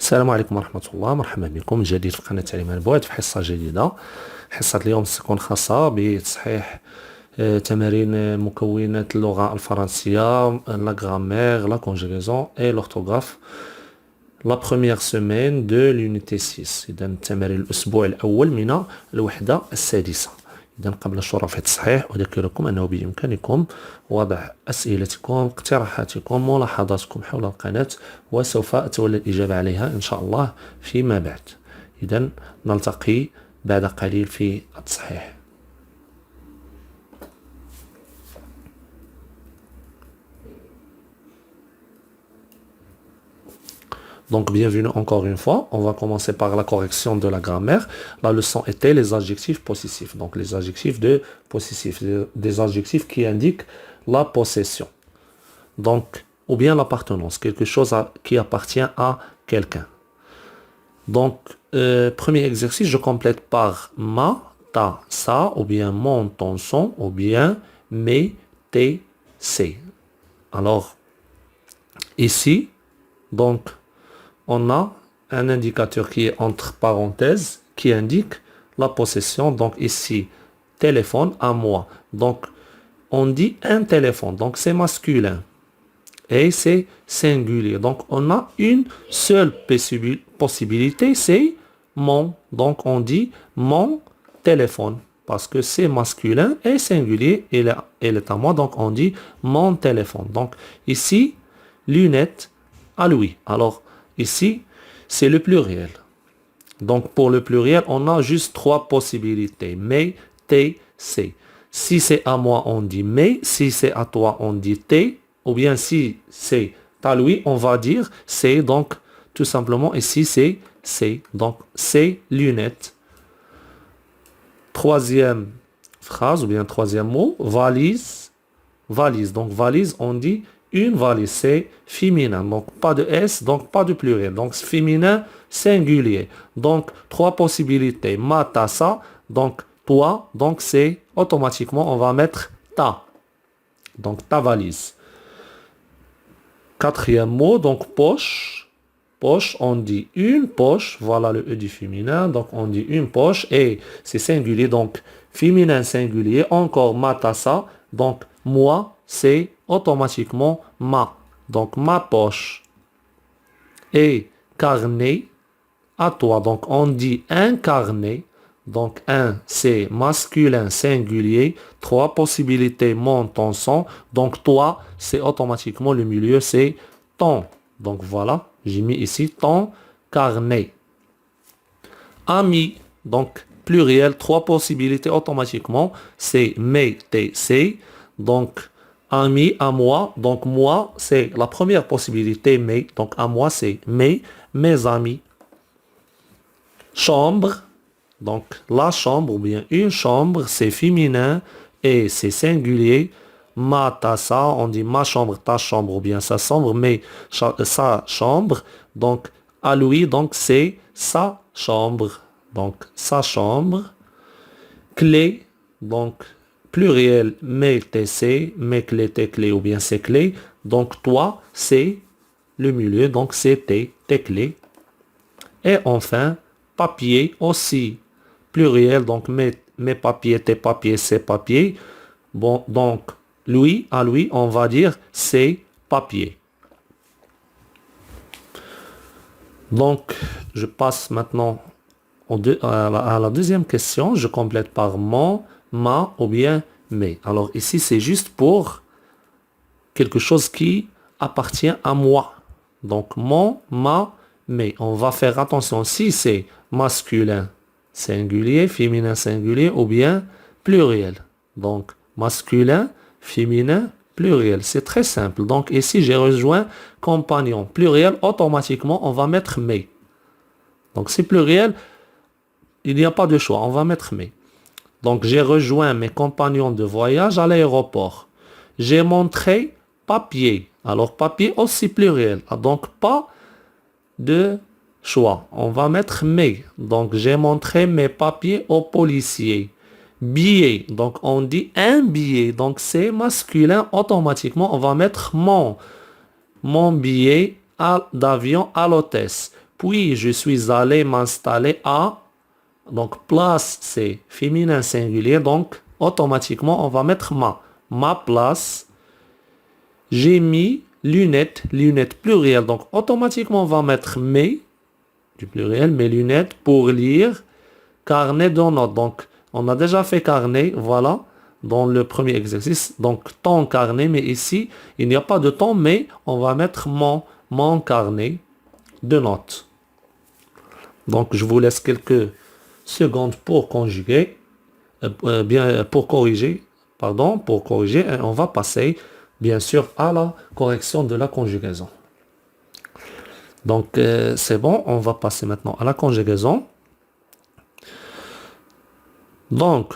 السلام عليكم ورحمة الله. مرحبا بكم من جديد في قناة تعليم عن بعد في حصة جديدة. حصة اليوم ستكون خاصة بتصحيح تمارين مكونات اللغة الفرنسية، لا grammaire, la conjugaison et l'orthographe. La première semaine de l'unité 6. إذا تمارين الأسبوع الأول من الوحدة السادسة. إذا قبل الشروع في التصحيح أذكركم أنه بإمكانكم وضع أسئلتكم، اقتراحاتكم، ملاحظاتكم حول القناة، وسوف أتولى الإجابة عليها إن شاء الله فيما بعد. إذا نلتقي بعد قليل في التصحيح. Donc, bienvenue encore une fois. On va commencer par la correction de la grammaire. La leçon était les adjectifs possessifs. Donc, les adjectifs de possessifs, des adjectifs qui indiquent la possession. Donc, ou bien l'appartenance, quelque chose qui appartient à quelqu'un. Donc, premier exercice, je complète par ma, ta, ça, ou bien mon, ton, son, ou bien mes, tes, c'est. Alors, ici, donc, on a un indicateur qui est entre parenthèses, qui indique la possession. Donc ici, téléphone à moi. Donc, on dit un téléphone. Donc, c'est masculin. Et c'est singulier. Donc, on a une seule possibilité, c'est mon. Donc, on dit mon téléphone. Parce que c'est masculin et singulier. Il est à moi. Donc, on dit mon téléphone. Donc, ici, lunettes à lui. Alors, ici, c'est le pluriel. Donc, pour le pluriel, on a juste trois possibilités. Mais, tes, c'est. Si c'est à moi, on dit mais. Si c'est à toi, on dit tes. Ou bien si c'est à lui, on va dire c'est. Donc, tout simplement, ici, c'est. Donc, c'est lunettes. Troisième phrase, ou bien troisième mot, valise. Valise. Donc, valise, on dit une valise, c'est féminin, donc pas de S, donc pas de pluriel, donc féminin singulier. Donc trois possibilités, ma, ta, ça, donc toi, donc c'est automatiquement on va mettre ta, donc ta valise. Quatrième mot, donc poche. Poche, on dit une poche, voilà le E du féminin, donc on dit une poche et c'est singulier, donc féminin singulier, encore ma, ta, ça, donc moi, c'est automatiquement ma. Donc ma poche. Et carnet, à toi. Donc on dit un carnet. Donc un, c'est masculin singulier. Trois possibilités, mon, ton, son. Donc toi, c'est automatiquement le milieu, c'est ton. Donc voilà, j'ai mis ici ton carnet. Ami, donc pluriel, trois possibilités automatiquement, c'est mes, tes, c'est. Donc ami, à moi, donc moi, c'est la première possibilité, mais, donc à moi, c'est mes amis. Chambre, donc la chambre, ou bien une chambre, c'est féminin et c'est singulier. Ma, ta, ça, on dit ma chambre, ta chambre, ou bien sa chambre, mais sa chambre, donc à lui, donc c'est sa chambre. Donc sa chambre. Clé, donc pluriel, mes, tes, c'est, mes clés, tes clés, ou bien ses clés. Donc, toi, c'est le milieu, donc c'est tes clés. Et enfin, papier aussi, pluriel, donc mes papiers, tes papiers, ses papiers. Bon, donc, lui, à lui, on va dire ses papiers. Donc, je passe maintenant à la deuxième question. Je complète par mon, ma ou bien mes. Alors ici, c'est juste pour quelque chose qui appartient à moi. Donc mon, ma, mes. On va faire attention si c'est masculin singulier, féminin singulier ou bien pluriel. Donc masculin, féminin, pluriel. C'est très simple. Donc ici, j'ai rejoint compagnon. Pluriel, automatiquement, on va mettre mes. Donc c'est pluriel, il n'y a pas de choix. On va mettre mes. Donc, j'ai rejoint mes compagnons de voyage à l'aéroport. J'ai montré papier. Alors, papier aussi pluriel. Donc, pas de choix. On va mettre mes. Donc, j'ai montré mes papiers aux policiers. Billet. Donc, on dit un billet. Donc, c'est masculin. Automatiquement, on va mettre mon billet d'avion à l'hôtesse. Puis, je suis allé m'installer à... Donc, place, c'est féminin singulier. Donc, automatiquement, on va mettre ma. Ma place. J'ai mis lunettes, lunettes pluriel. Donc, automatiquement, on va mettre mes, du pluriel, mes lunettes pour lire carnet de notes. Donc, on a déjà fait carnet, voilà, dans le premier exercice. Donc, ton carnet, mais ici, il n'y a pas de ton, mais on va mettre mon carnet de notes. Donc, je vous laisse quelques secondes pour conjuguer, pour corriger, pardon, pour corriger. Et on va passer, bien sûr, à la correction de la conjugaison. Donc, c'est bon, on va passer maintenant à la conjugaison. Donc,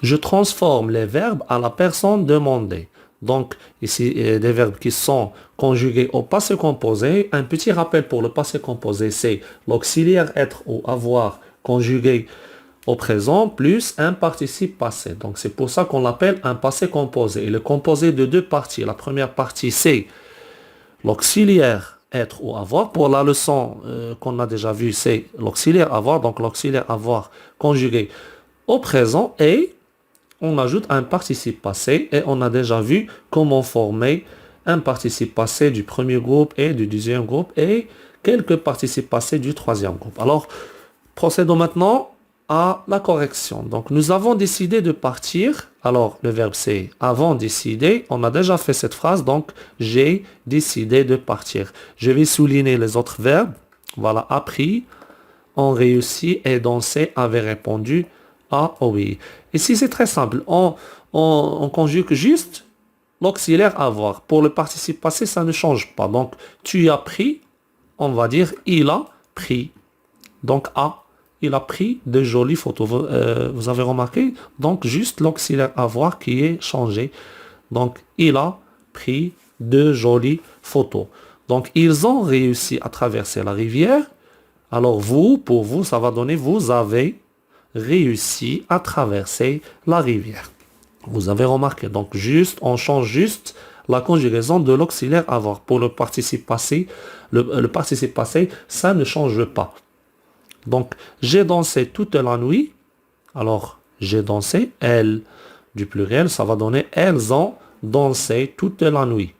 je transforme les verbes à la personne demandée. Donc, ici, des verbes qui sont conjugués au passé composé. Un petit rappel pour le passé composé, c'est l'auxiliaire être ou avoir conjugué au présent plus un participe passé. Donc, c'est pour ça qu'on l'appelle un passé composé. Il est composé de deux parties. La première partie, c'est l'auxiliaire être ou avoir. Pour la leçon qu'on a déjà vue, c'est l'auxiliaire avoir. Donc, l'auxiliaire avoir conjugué au présent et on ajoute un participe passé et on a déjà vu comment former un participe passé du premier groupe et du deuxième groupe et quelques participes passés du troisième groupe. Alors, procédons maintenant à la correction. Donc, nous avons décidé de partir. Alors, le verbe c'est avant décidé. On a déjà fait cette phrase. Donc, j'ai décidé de partir. Je vais souligner les autres verbes. Voilà, appris, ont réussi et dansé avait répondu à oui. Ici, c'est très simple. On conjugue juste l'auxiliaire avoir. Pour le participe passé, ça ne change pas. Donc, tu as pris, on va dire, il a pris. Donc, il a pris de jolies photos. Vous avez remarqué? Donc, juste l'auxiliaire avoir qui est changé. Donc, il a pris de jolies photos. Donc, ils ont réussi à traverser la rivière. Alors, pour vous, ça va donner, vous avez réussi à traverser la rivière. Vous avez remarqué. Donc, on change juste la conjugaison de l'auxiliaire avoir. Pour le participe passé, le participe passé, ça ne change pas. Donc, j'ai dansé toute la nuit. Alors, j'ai dansé, elles, du pluriel, ça va donner elles ont dansé toute la nuit.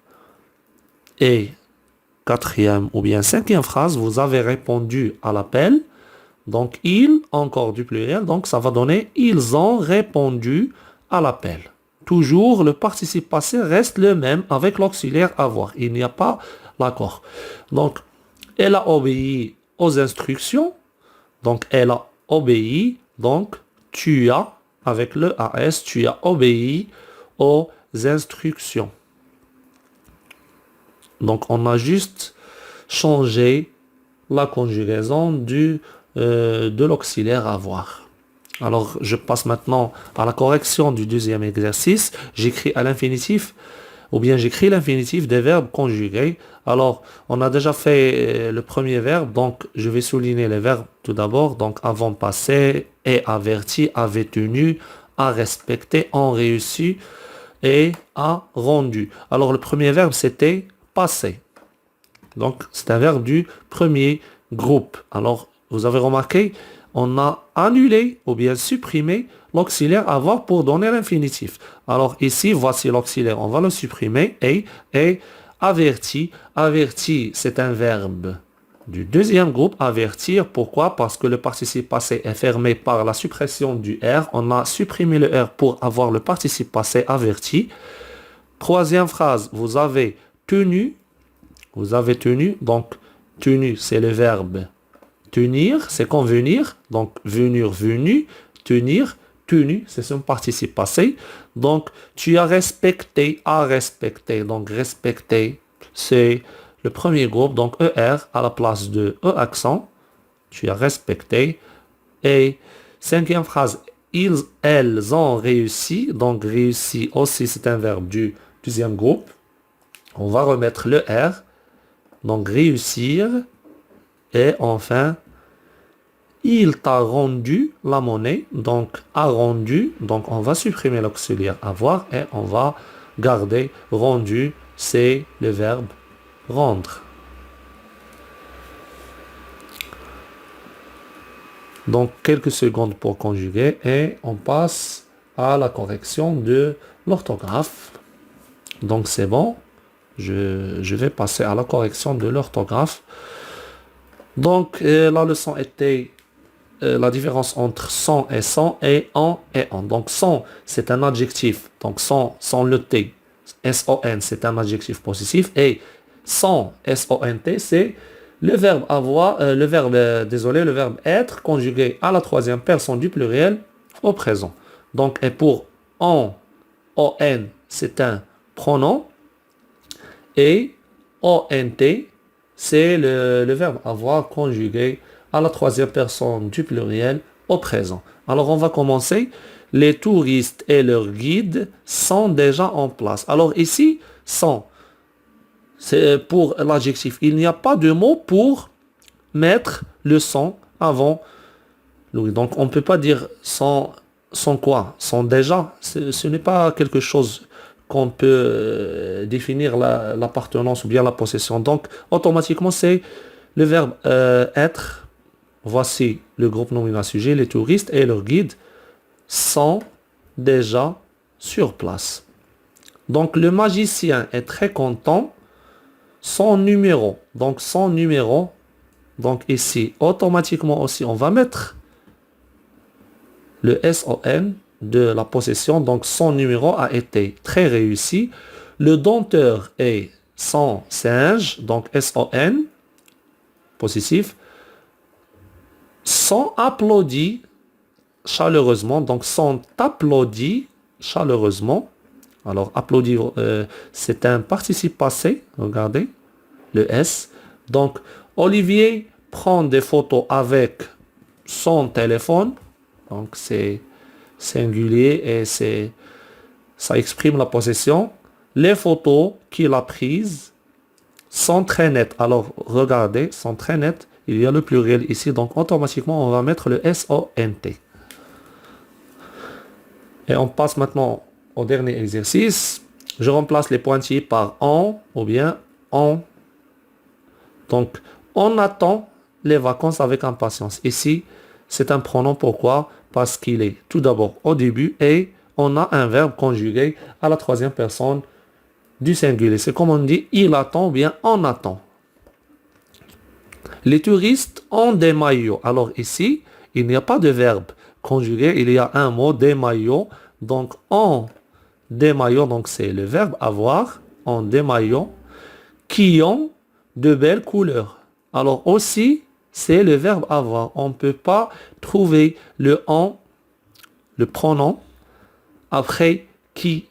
Et quatrième ou bien cinquième phrase, vous avez répondu à l'appel. Donc, ils, encore du pluriel, donc ça va donner ils ont répondu à l'appel. Toujours, le participe passé reste le même avec l'auxiliaire avoir. Il n'y a pas l'accord. Donc, elle a obéi aux instructions. Donc, elle a obéi. Donc, tu as, avec le AS, tu as obéi aux instructions. Donc, on a juste changé la conjugaison de l'auxiliaire avoir. Alors, je passe maintenant à la correction du deuxième exercice. J'écris à l'infinitif, ou bien j'écris l'infinitif des verbes conjugués. Alors, on a déjà fait le premier verbe, donc je vais souligner les verbes tout d'abord. Donc, avant passé, est averti, avait tenu, a respecté, ont réussi et a rendu. Alors, le premier verbe, c'était passer. Donc, c'est un verbe du premier groupe. Alors, vous avez remarqué, on a annulé ou bien supprimé l'auxiliaire avoir pour donner l'infinitif. Alors ici, voici l'auxiliaire. On va le supprimer et averti. Averti, c'est un verbe du deuxième groupe. Avertir, pourquoi? Parce que le participe passé est fermé par la suppression du R. On a supprimé le R pour avoir le participe passé averti. Troisième phrase, vous avez tenu. Vous avez tenu, donc tenu, c'est le verbe tenir, c'est convenir, donc venir, venu, tenir, tenu, c'est son participe passé. Donc, tu as respecté, a respecté, donc respecter, c'est le premier groupe, donc ER à la place de E accent, tu as respecté. Et cinquième phrase, elles ont réussi, donc réussi aussi c'est un verbe du deuxième groupe. On va remettre le R, donc réussir. Et enfin, il t'a rendu la monnaie, donc a rendu, donc on va supprimer l'auxiliaire avoir et on va garder. Rendu, c'est le verbe rendre. Donc, quelques secondes pour conjuguer et on passe à la correction de l'orthographe. Donc, c'est bon. Je vais passer à la correction de l'orthographe. Donc, la leçon était la différence entre sans et en et en. Donc, sans, c'est un adjectif. Donc, sans le T, S-O-N, c'est un adjectif possessif. Et sans, S-O-N-T, c'est le verbe avoir, le verbe être conjugué à la troisième personne du pluriel au présent. Donc, et pour en, O-N, c'est un pronom. Et O-N-T, c'est le verbe avoir conjugué à la troisième personne du pluriel au présent. Alors, on va commencer. Les touristes et leurs guides sont déjà en place. Alors, ici, sont, c'est pour l'adjectif. Il n'y a pas de mot pour mettre le sont avant. Donc, on ne peut pas dire sans quoi, sans déjà. Ce n'est pas quelque chose qu'on peut définir l'appartenance ou bien la possession. Donc, automatiquement, c'est le verbe être. Voici le groupe nominal sujet, les touristes et leurs guides sont déjà sur place. Donc, le magicien est très content. Son numéro. Donc, son numéro. Donc, ici, automatiquement aussi, on va mettre le SON de la possession. Donc, son numéro a été très réussi. Le dompteur est son singe. Donc, SON, possessif. Sont applaudis chaleureusement. Donc, sont applaudis chaleureusement. Alors, applaudir, c'est un participe passé. Regardez, le S. Donc, Olivier prend des photos avec son téléphone. Donc, c'est singulier et ça exprime la possession. Les photos qu'il a prises sont très nettes. Alors, regardez, sont très nettes. Il y a le pluriel ici, donc automatiquement, on va mettre le S-O-N-T. Et on passe maintenant au dernier exercice. Je remplace les pointillés par en ou bien on. Donc, on attend les vacances avec impatience. Ici, c'est un pronom. Pourquoi? Parce qu'il est tout d'abord au début et on a un verbe conjugué à la troisième personne du singulier. C'est comme on dit, il attend ou bien on attend. Les touristes ont des maillots. Alors ici, il n'y a pas de verbe conjugué, il y a un mot, des maillots. Donc, ont des maillots, donc c'est le verbe avoir, ont des maillots qui ont de belles couleurs. Alors aussi, c'est le verbe avoir. On ne peut pas trouver le ont, le pronom, après qui.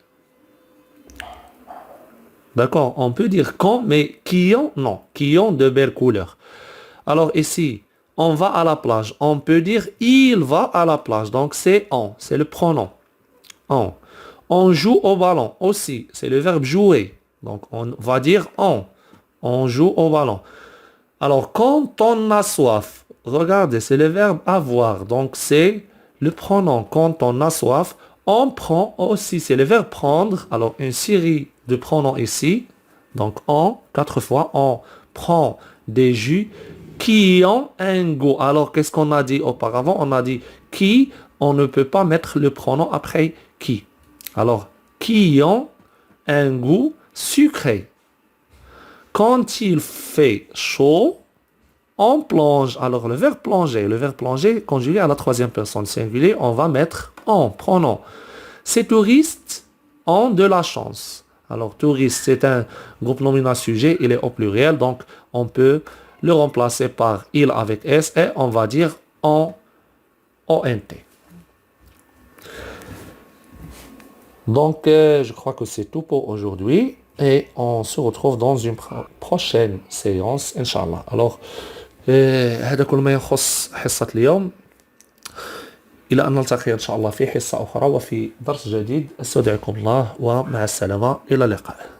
D'accord, on peut dire quand, mais qui ont, non, qui ont de belles couleurs. Alors ici, on va à la plage. On peut dire il va à la plage. Donc c'est on, c'est le pronom. On. On joue au ballon aussi. C'est le verbe jouer. Donc on va dire on. On joue au ballon. Alors quand on a soif, regardez, c'est le verbe avoir. Donc c'est le pronom. Quand on a soif, on prend aussi. C'est le verbe prendre. Alors une série de pronoms ici. Donc on, 4 fois, on prend des jus qui ont un goût. Alors, qu'est-ce qu'on a dit auparavant? On a dit qui, on ne peut pas mettre le pronom après qui. Alors, qui ont un goût sucré. Quand il fait chaud, on plonge. Alors, le verbe plonger conjugué à la troisième personne singulier, on va mettre en pronom. Ces touristes ont de la chance. Alors, touriste, c'est un groupe nominal sujet, il est au pluriel, donc on peut le remplacer par il avec S et on va dire en ONT. Donc, je crois que c'est tout pour aujourd'hui et on se retrouve dans une prochaine séance, Inch'Allah. Alors, هذا كل ما يخص حصة اليوم. إلى أن نلتقي إن شاء الله في حصة أخرى وفي درس جديد. أستودعكم الله ومع السلامة. إلى اللقاء.